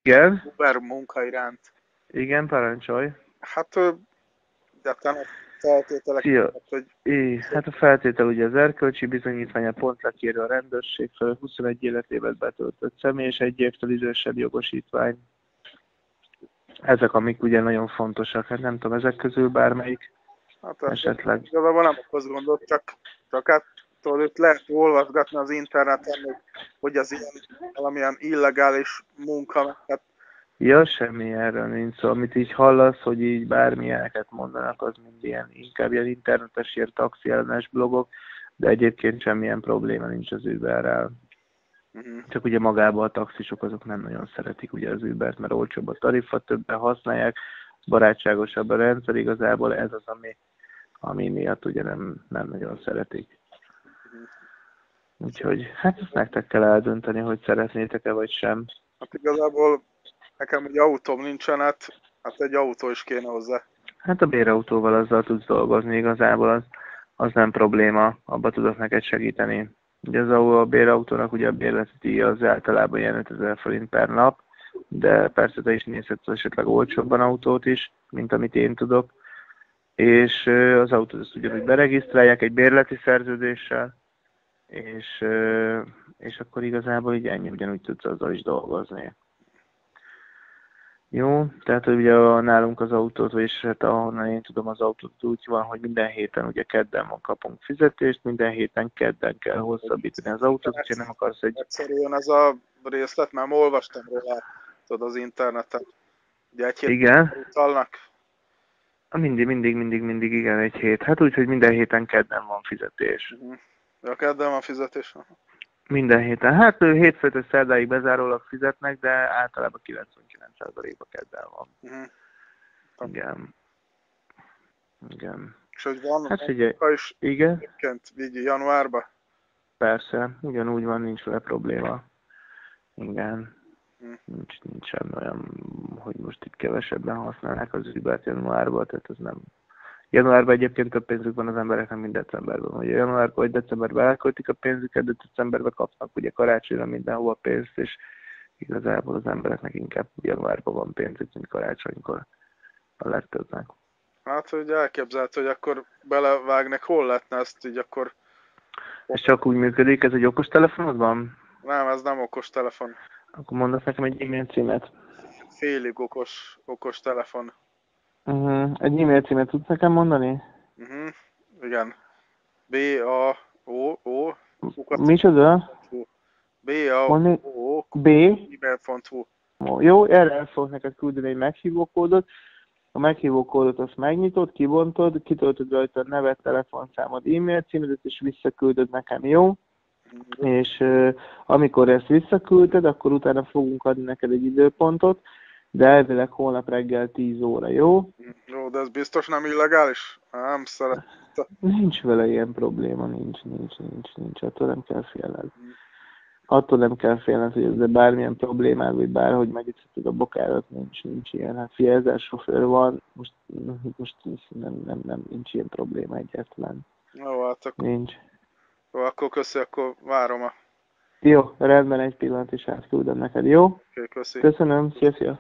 Igen? Uber munka iránt. Igen, parancsolj. Hát, egyáltalán a feltételek, Szia. hogy Hát a feltétel ugye az erkölcsi bizonyítvány, a pontlakérő a rendőrség fel, 21 életévet betöltött személy és egy évtől idősebb jogosítvány. Ezek, amik ugye nagyon fontosak. Hát nem tudom, ezek közül bármelyik hát esetleg. igazából nem okoz gondot, csak hát tudod, itt lehet olvasgatni az interneten, hogy az ilyen valamilyen illegális munka, hát Ja, semmi erről nincs szó. Amit így hallasz, hogy így bármilyeneket mondanak, az mind ilyen, inkább ilyen internetes, ilyen taxiellenes blogok, de egyébként semmilyen probléma nincs az Uberrel. Csak ugye magában a taxisok azok nem nagyon szeretik ugye az Ubert, mert olcsóbb a tarifa, többen használják, barátságosabb a rendszer, igazából ez az, ami miatt ugye nem nagyon szeretik. Úgyhogy hát ezt nektek kell eldönteni, hogy szeretnétek-e vagy sem. Hát igazából nekem egy autóm nincsen, hát egy autó is kéne hozzá. Hát a bérautóval azzal tudsz dolgozni, igazából az nem probléma, abba tudok neked segíteni. Ugye a bérautónak ugye a bérleti díja az általában ilyen 5000 forint per nap, de persze te is nézhetsz esetleg olcsóbban autót is, mint amit én tudok. És az autót azt ugyanúgy beregisztrálják egy bérleti szerződéssel, és akkor igazából így ennyi, ugyanúgy tudsz azzal is dolgozni. Jó, tehát ugye nálunk az autót, vagyis hát ahonnan én tudom az autót úgy van, hogy minden héten ugye kedden kapunk fizetést, minden héten kedden kell hosszabbítani az autót, hogyha nem akarsz egy... Egyszerűen ez a részlet, már olvastam róla, tudod, az interneten. Ugye egy hét Igen, utalnak. mindig, igen, egy hét. Hát úgy, hogy minden héten kedden van fizetés. Ja, kedden van fizetés. Minden héten. Hát hétfőtől szerdáig bezárólag fizetnek, de általában 99%-ban kedden van. Igen. Igen. És hogy van Hát figyelj, is igen, így januárban? persze, ugyanúgy van, nincs vele probléma. Igen. Nincsen olyan, hogy most itt kevesebben használnák az Ubert januárban, tehát ez nem... Januárban egyébként több pénzük van az embereknek, mint decemberben. Ugye januárban vagy decemberben elköltik a pénzüket, de decemberben kapnak ugye karácsonyra mindenhova pénzt, és igazából az embereknek inkább januárban van pénzük, mint karácsonykor a legtöbbnek. Hát, hogy elképzelhető, hogy akkor belevágnak, hol lehetne ezt így akkor... Ez csak úgy működik, ez egy okos telefonod van? Nem, ez nem okos telefon. Akkor mondasz nekem egy e-mail címet. Félig okos telefon. Egy e-mail címet tudsz nekem mondani? Igen. B-A-O-O Micsoda? B-A-O-O B? e-mail.hu. Jó, erre el fogok neked küldeni egy meghívókódot. A meghívókódot azt megnyitod, kibontod, kitöltöd rajta a nevet, telefonszámod, e-mail címedet, és visszaküldöd nekem, jó? És amikor ezt visszaküldted, akkor utána fogunk adni neked egy időpontot, de elvileg holnap reggel 10 óra, jó? Jó, de ez biztos nem illegális? Nem szeret. Nincs vele ilyen probléma, nincs. Attól nem kell félned. Attól nem kell félned, hogy ezzel bármilyen problémád, vagy bárhogy megütheted a bokárat, nincs ilyen. Hát fia, 1000 sofőr van, most nem, nincs ilyen probléma egyáltalán. Jó, hát akkor... Nincs. Jó, akkor köszi, akkor várom a... Jó, rendben, egy pillanat is átküldöm neked, jó? Köszi. Köszönöm, szia.